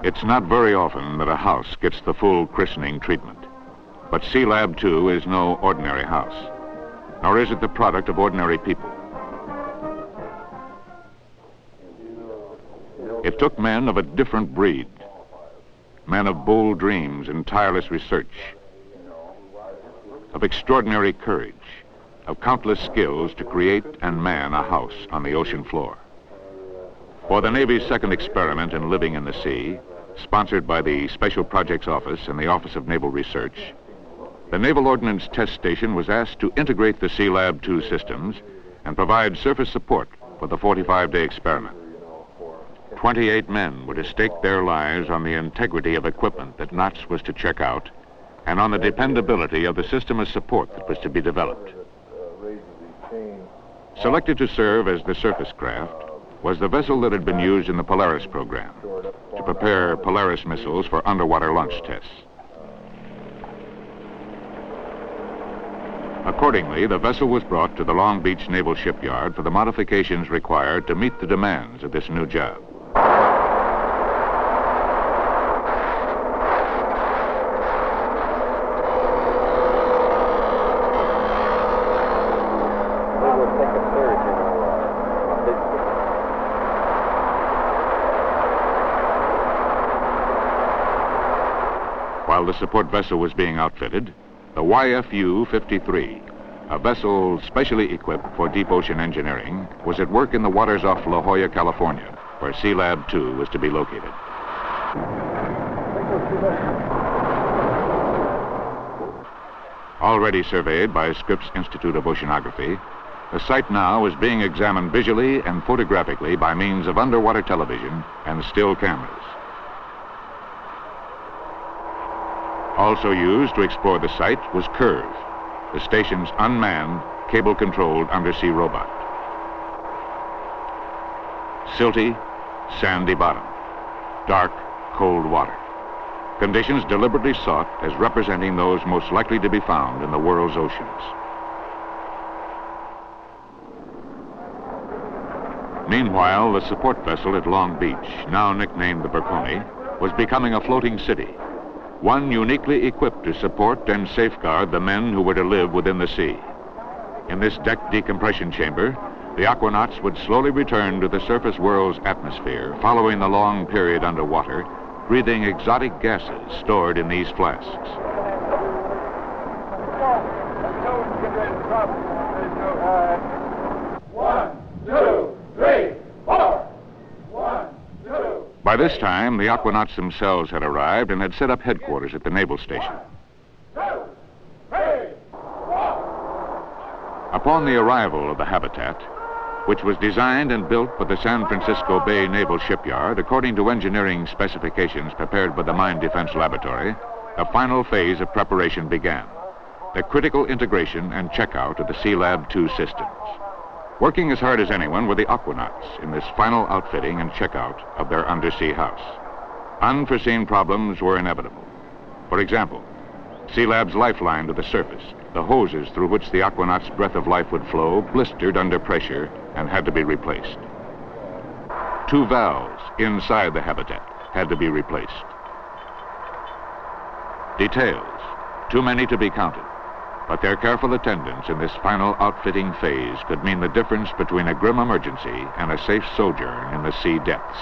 It's not very often that a house gets the full christening treatment. But Sealab II is no ordinary house, nor is it the product of ordinary people. It took men of a different breed, men of bold dreams and tireless research, of extraordinary courage, of countless skills to create and man a house on the ocean floor. For the Navy's second experiment in living in the sea, sponsored by the Special Projects Office and the Office of Naval Research, the Naval Ordnance Test Station was asked to integrate the Sealab II systems and provide surface support for the 45-day experiment. 28 men were to stake their lives on the integrity of equipment that Knots was to check out and on the dependability of the system of support that was to be developed. Selected to serve as the surface craft was the vessel that had been used in the Polaris program to prepare Polaris missiles for underwater launch tests. Accordingly, the vessel was brought to the Long Beach Naval Shipyard for the modifications required to meet the demands of this new job. While the support vessel was being outfitted, the YFU-53, a vessel specially equipped for deep ocean engineering, was at work in the waters off La Jolla, California, where Sealab II was to be located. Already surveyed by Scripps Institute of Oceanography, the site now is being examined visually and photographically by means of underwater television and still cameras. Also used to explore the site was Curve, the station's unmanned, cable-controlled undersea robot. Silty, sandy bottom, dark, cold water. Conditions deliberately sought as representing those most likely to be found in the world's oceans. Meanwhile, the support vessel at Long Beach, now nicknamed the Berkone, was becoming a floating city, one uniquely equipped to support and safeguard the men who were to live within the sea. In this deck decompression chamber, the aquanauts would slowly return to the surface world's atmosphere following the long period underwater, breathing exotic gases stored in these flasks. By this time, the aquanauts themselves had arrived and had set up headquarters at the naval station. Upon the arrival of the habitat, which was designed and built by the San Francisco Bay Naval Shipyard according to engineering specifications prepared by the Mine Defense Laboratory, the final phase of preparation began, the critical integration and checkout of the Sealab II systems. Working as hard as anyone were the aquanauts in this final outfitting and checkout of their undersea house. Unforeseen problems were inevitable. For example, Sealab's lifeline to the surface, the hoses through which the aquanauts' breath of life would flow, blistered under pressure and had to be replaced. 2 valves inside the habitat had to be replaced. Details, too many to be counted. But their careful attendance in this final outfitting phase could mean the difference between a grim emergency and a safe sojourn in the sea depths.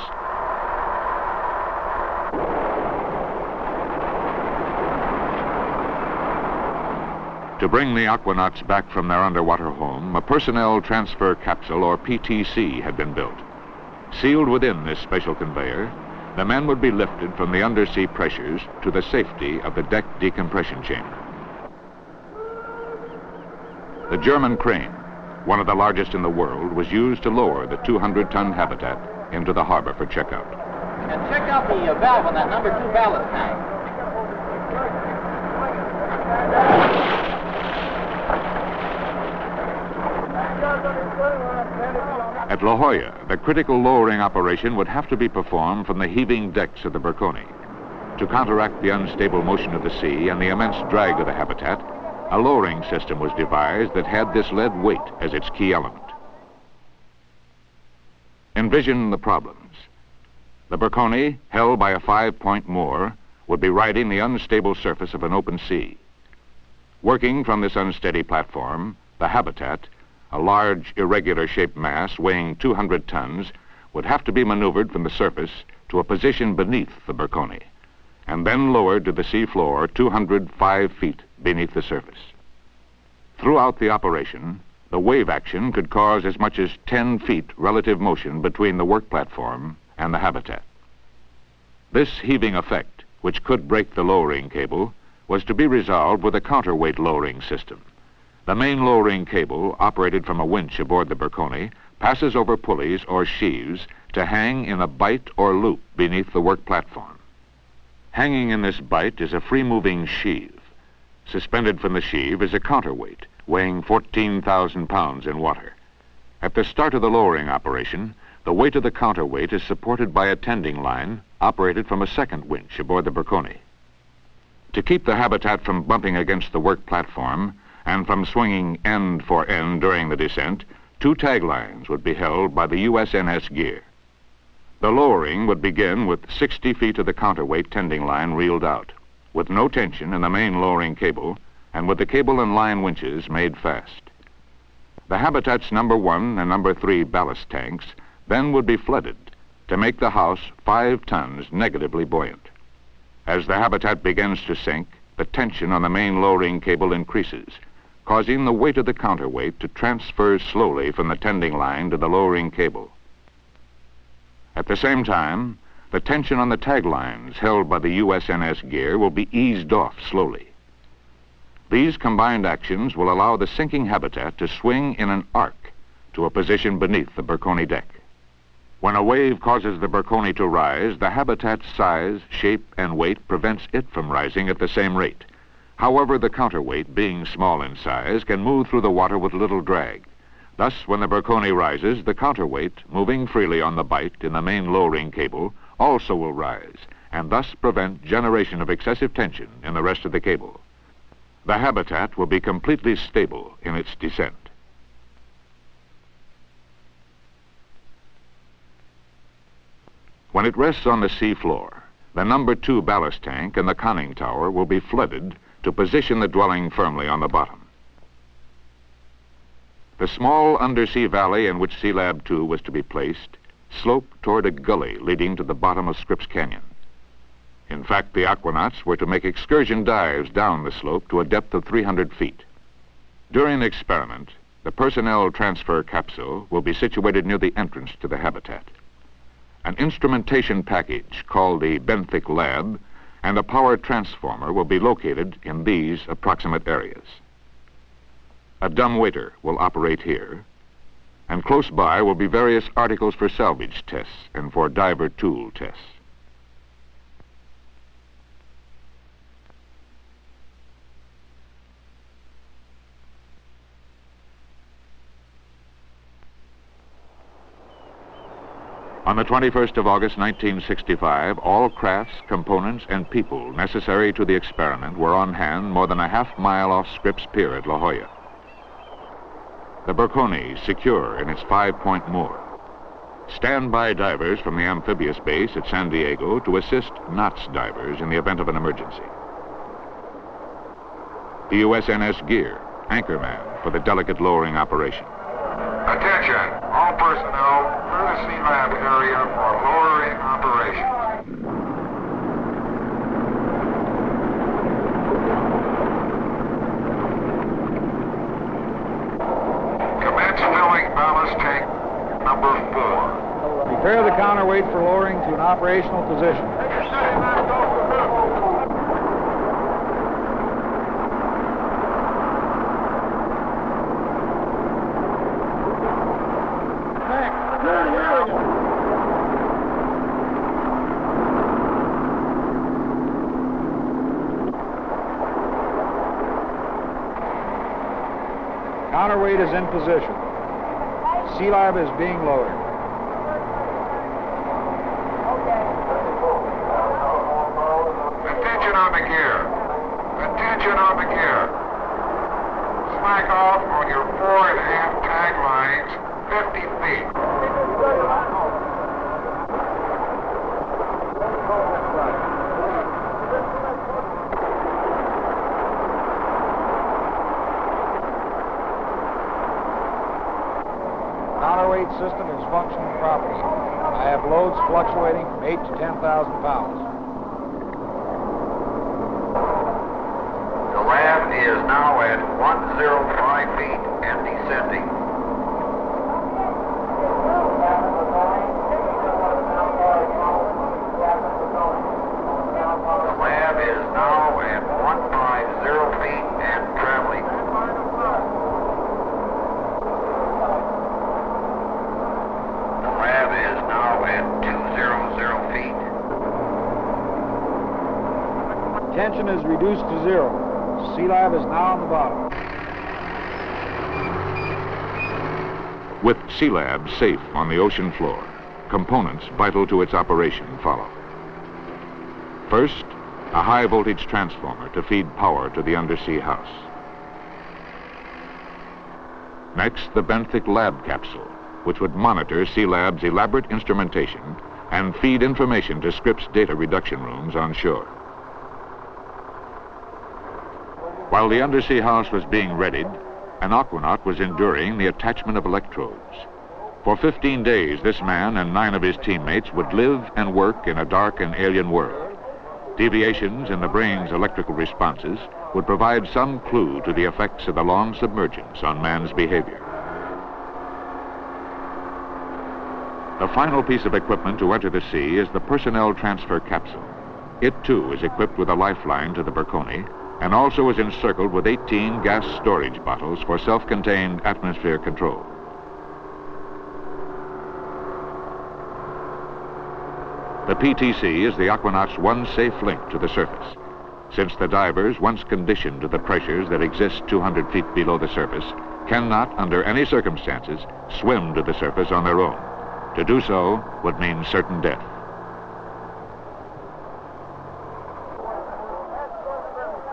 To bring the aquanauts back from their underwater home, a personnel transfer capsule, or PTC, had been built. Sealed within this special conveyor, the men would be lifted from the undersea pressures to the safety of the deck decompression chamber. The German crane, one of the largest in the world, was used to lower the 200-ton habitat into the harbor for checkout. And check out the valve on that number 2 ballast tank. At La Jolla, the critical lowering operation would have to be performed from the heaving decks of the Berkone. To counteract the unstable motion of the sea and the immense drag of the habitat, a lowering system was devised that had this lead weight as its key element. Envision the problems. The Berkone, held by a 5-point moor, would be riding the unstable surface of an open sea. Working from this unsteady platform, the habitat, a large irregular-shaped mass weighing 200 tons, would have to be maneuvered from the surface to a position beneath the Berkone, and then lowered to the sea floor 205 feet beneath the surface. Throughout the operation, the wave action could cause as much as 10 feet relative motion between the work platform and the habitat. This heaving effect, which could break the lowering cable, was to be resolved with a counterweight lowering system. The main lowering cable, operated from a winch aboard the Berkone, passes over pulleys or sheaves to hang in a bight or loop beneath the work platform. Hanging in this bight is a free-moving sheave. Suspended from the sheave is a counterweight, weighing 14,000 pounds in water. At the start of the lowering operation, the weight of the counterweight is supported by a tending line operated from a second winch aboard the Berkone. To keep the habitat from bumping against the work platform and from swinging end for end during the descent, 2 taglines would be held by the USNS gear. The lowering would begin with 60 feet of the counterweight tending line reeled out, with no tension in the main lowering cable, and with the cable and line winches made fast. The habitat's number 1 and number 3 ballast tanks then would be flooded to make the house 5 tons negatively buoyant. As the habitat begins to sink, the tension on the main lowering cable increases, causing the weight of the counterweight to transfer slowly from the tending line to the lowering cable. At the same time, the tension on the taglines held by the USNS gear will be eased off slowly. These combined actions will allow the sinking habitat to swing in an arc to a position beneath the Berkone deck. When a wave causes the Berkone to rise, the habitat's size, shape, and weight prevents it from rising at the same rate. However, the counterweight, being small in size, can move through the water with little drag. Thus, when the Berkone rises, the counterweight, moving freely on the bight in the main lowering cable, also will rise, and thus prevent generation of excessive tension in the rest of the cable. The habitat will be completely stable in its descent. When it rests on the sea floor, the number 2 ballast tank and the conning tower will be flooded to position the dwelling firmly on the bottom. The small undersea valley in which Sealab II was to be placed sloped toward a gully leading to the bottom of Scripps Canyon. In fact, the aquanauts were to make excursion dives down the slope to a depth of 300 feet. During the experiment, the personnel transfer capsule will be situated near the entrance to the habitat. An instrumentation package called the benthic lab and a power transformer will be located in these approximate areas. A dumbwaiter will operate here, and close by will be various articles for salvage tests and for diver tool tests. On the 21st of August, 1965, all crafts, components, and people necessary to the experiment were on hand more than a half-mile off Scripps Pier at La Jolla. The Berkone secure in its 5-point moor. Standby divers from the amphibious base at San Diego to assist NOTS divers in the event of an emergency. The USNS gear, anchorman for the delicate lowering operation. Attention, all personnel through the Sealab area for lowering operations. Commence filling ballast tank number 4. Prepare the counterweight for lowering to an operational position. Counterweight is in position. Sealab is being lowered. Attention on the gear. Attention on the gear. Slack off on your 4.5 tag lines 50 feet. gate system is functioning properly. I have loads fluctuating from 8 to 10,000 pounds. The lab is now at 105 feet and descending. The lab is now at 150 feet and traveling. The lab is now at 200 feet. Tension is reduced to 0. Sealab is now on the bottom. With Sealab safe on the ocean floor, components vital to its operation follow. First, a high-voltage transformer to feed power to the undersea house. Next, the benthic lab capsule, which would monitor Sealab's elaborate instrumentation and feed information to Scripps data reduction rooms on shore. While the undersea house was being readied, an aquanaut was enduring the attachment of electrodes. For 15 days, this man and 9 of his teammates would live and work in a dark and alien world. Deviations in the brain's electrical responses would provide some clue to the effects of the long submergence on man's behavior. The final piece of equipment to enter the sea is the personnel transfer capsule. It, too, is equipped with a lifeline to the Berkone and also is encircled with 18 gas storage bottles for self-contained atmosphere control. The PTC is the aquanaut's one safe link to the surface, since the divers, once conditioned to the pressures that exist 200 feet below the surface, cannot, under any circumstances, swim to the surface on their own. To do so would mean certain death.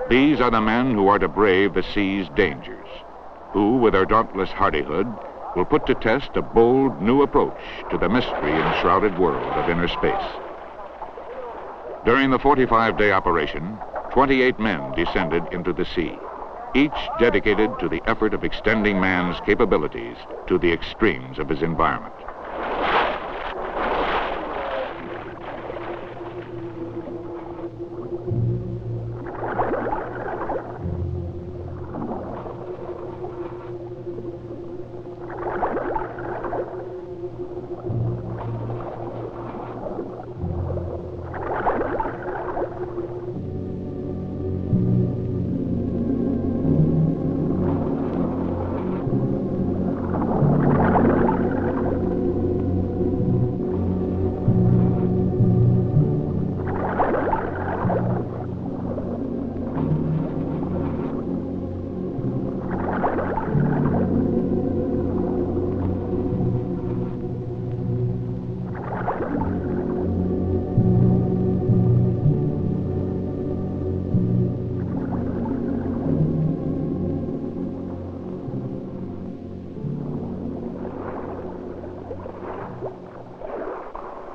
These are the men who are to brave the sea's dangers, who, with their dauntless hardihood, will put to test a bold new approach to the mystery-enshrouded world of inner space. During the 45-day operation, 28 men descended into the sea, each dedicated to the effort of extending man's capabilities to the extremes of his environment.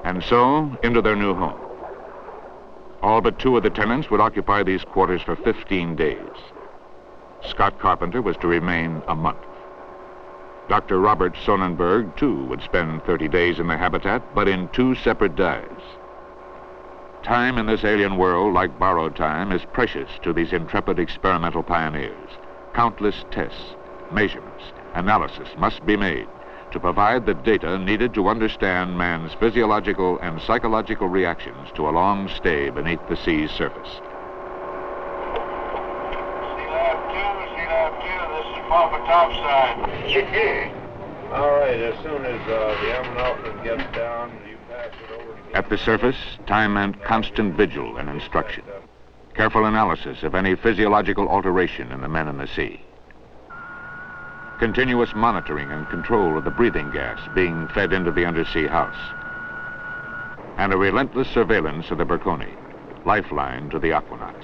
And so, into their new home. All but 2 of the tenants would occupy these quarters for 15 days. Scott Carpenter was to remain a month. Dr. Robert Sonnenberg, too, would spend 30 days in the habitat, but in 2 separate dives. Time in this alien world, like borrowed time, is precious to these intrepid experimental pioneers. Countless tests, measurements, analysis must be made to provide the data needed to understand man's physiological and psychological reactions to a long stay beneath the sea's surface. Sealab II, this is Papa Topside. All right, as soon as the Ammonopter gets down, you pass it over to... At the surface, time meant constant vigil and instruction. Careful analysis of any physiological alteration in the men in the sea. Continuous monitoring and control of the breathing gas being fed into the undersea house. And a relentless surveillance of the Berkone, lifeline to the aquanauts.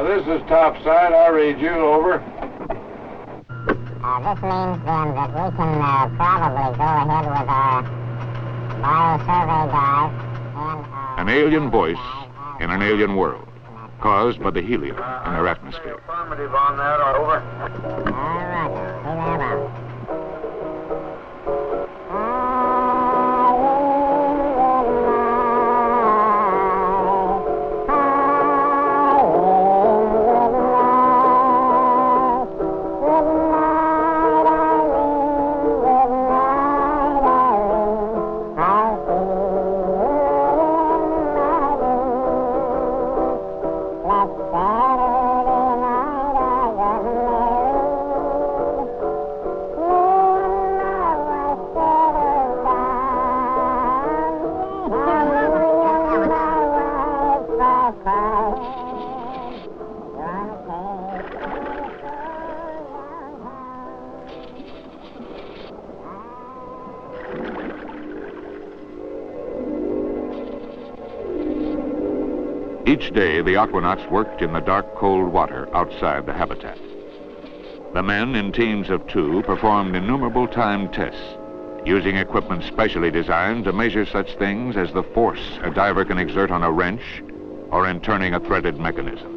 This is Topside. I read you. Over. This means then that we can probably go ahead with our biosurvey dive and... An alien voice in an alien world, caused by the helium in their atmosphere. Affirmative on that, over. All right, Each day, the aquanauts worked in the dark, cold water outside the habitat. The men, in teams of 2, performed innumerable timed tests, using equipment specially designed to measure such things as the force a diver can exert on a wrench or in turning a threaded mechanism.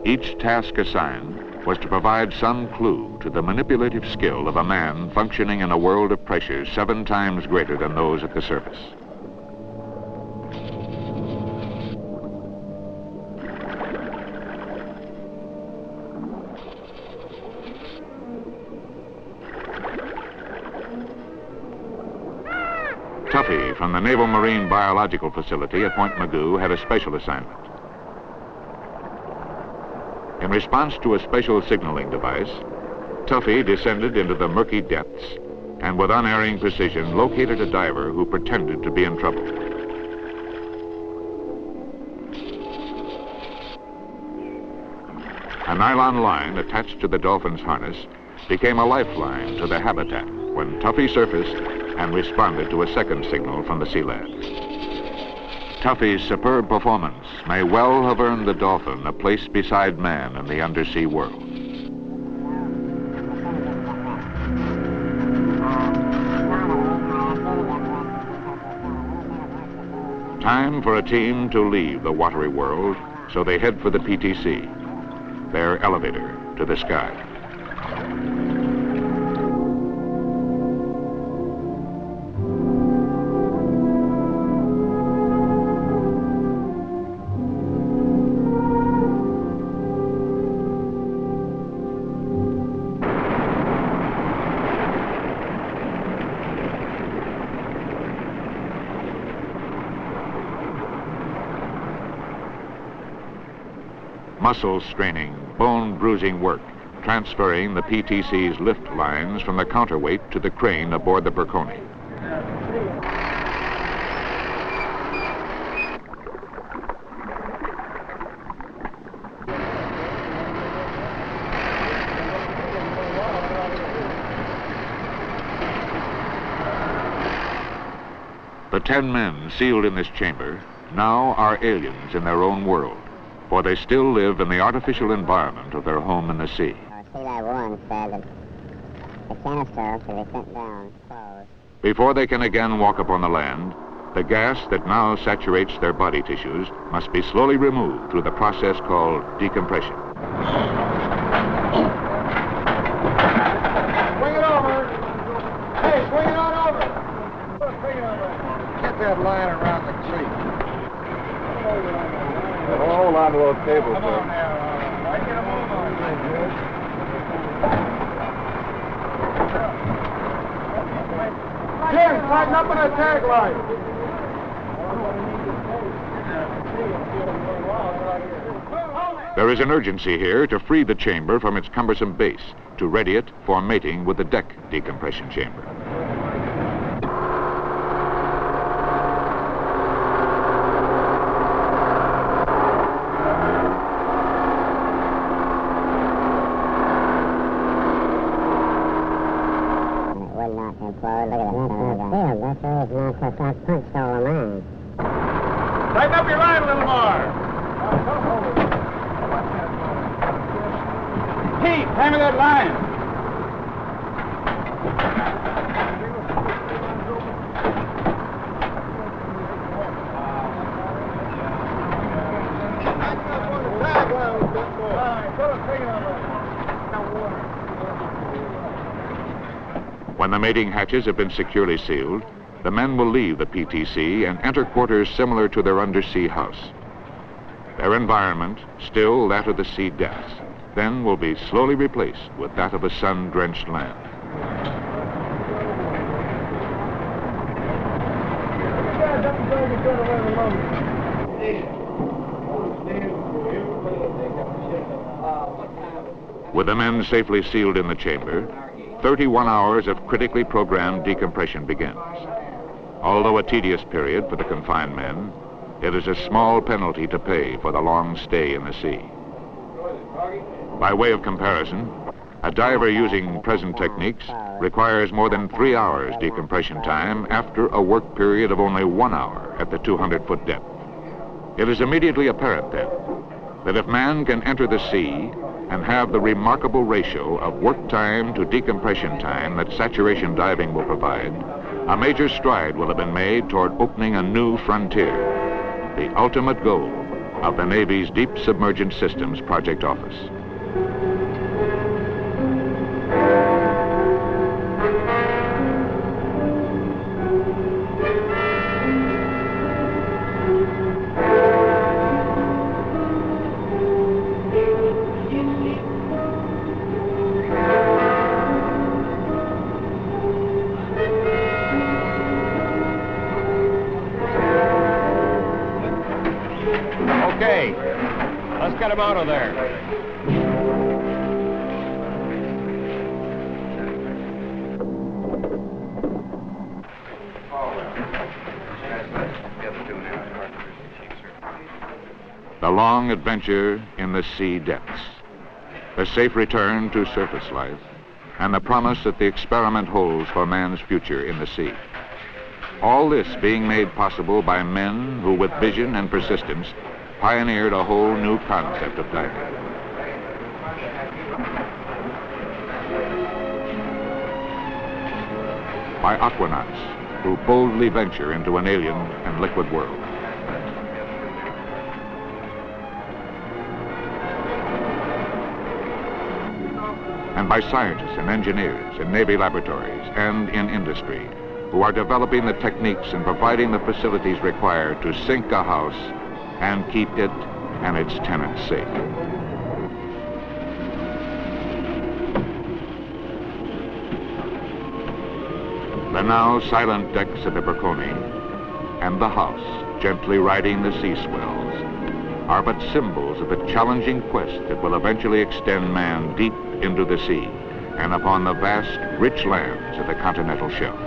Each task assigned was to provide some clue to the manipulative skill of a man functioning in a world of pressures 7 times greater than those at the surface. Tuffy from the Naval Marine Biological Facility at Point Magoo had a special assignment. In response to a special signaling device, Tuffy descended into the murky depths and with unerring precision located a diver who pretended to be in trouble. A nylon line attached to the dolphin's harness became a lifeline to the habitat when Tuffy surfaced and responded to a second signal from the Sealab. Tuffy's superb performance may well have earned the dolphin a place beside man in the undersea world. Time for a team to leave the watery world, so they head for the PTC, their elevator to the sky. Muscle straining, bone bruising work, transferring the PTC's lift lines from the counterweight to the crane aboard the Perconi. The 10 men sealed in this chamber now are aliens in their own world, for they still live in the artificial environment of their home in the sea. Sealab I said that the canister to be sent down closed. Before they can again walk upon the land, the gas that now saturates their body tissues must be slowly removed through the process called decompression. Swing it over. Hey, swing it on over. Swing it over. Get that line around the tree. Hold on to those cables, Come on now. I get a move on. Jim, tighten up on that tag line. There is an urgency here to free the chamber from its cumbersome base, to ready it for mating with the deck decompression chamber. Tighten up your line a little more. Keith, hammer that line. When the mating hatches have been securely sealed, the men will leave the PTC and enter quarters similar to their undersea house. Their environment, still that of the sea depths, then will be slowly replaced with that of a sun-drenched land. With the men safely sealed in the chamber, 31 hours of critically programmed decompression begins. Although a tedious period for the confined men, it is a small penalty to pay for the long stay in the sea. By way of comparison, A diver using present techniques requires more than 3 hours decompression time after a work period of only 1 hour at the 200-foot depth. It is immediately apparent then that if man can enter the sea and have the remarkable ratio of work time to decompression time that saturation diving will provide, a major stride will have been made toward opening a new frontier, the ultimate goal of the Navy's Deep Submergent Systems Project Office. Okay, let's get him out of there. The long adventure in the sea depths, the safe return to surface life, and the promise that the experiment holds for man's future in the sea. All this being made possible by men who, with vision and persistence, pioneered a whole new concept of diving. By aquanauts who boldly venture into an alien and liquid world. And by scientists and engineers in Navy laboratories and in industry who are developing the techniques and providing the facilities required to sink a house and keep it and its tenants safe. The now silent decks of the Berkone and the house gently riding the sea swells are but symbols of the challenging quest that will eventually extend man deep into the sea and upon the vast, rich lands of the continental shelf.